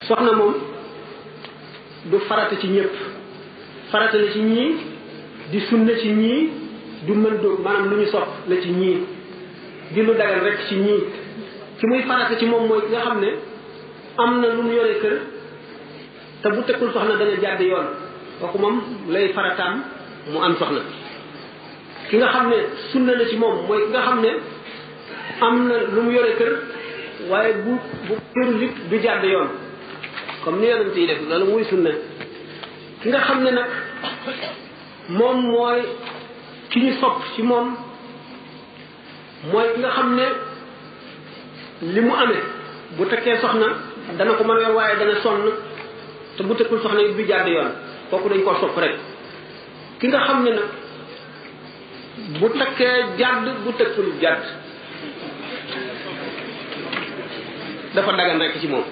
soxna moom du farata ci ñëpp farata la ci ñii di sunna ci ñii du mën dóog maanaam lu ñu sopp la ci ñii di lu dagal rek ci ñii ci muy farata ci moom mooy ki nga xam ne am na lu mu yore kër te bu tekkul soxna dana jàdd yoon kooku moom lay farataam mu am soxna ki nga xam ne sunna la ci moom mooy ki nga xam ne am na lu mu yore kër waaye bu këru lit du jàdd yoon comme ni yonent yi def loolu muy sunna ki nga xam ne nag moom mooy ki ñu sopp ci moom mooy ki nga xam ne li mu amee bu tekkee soxna dana ko mën a yor waaye dana sonn te bu tekkul soxna it du jàdd yoon kooku dañ koo sopp rek ki nga xam ne nag bu tekkee jàdd bu tekkul jàdd dafa dagan rek ci moom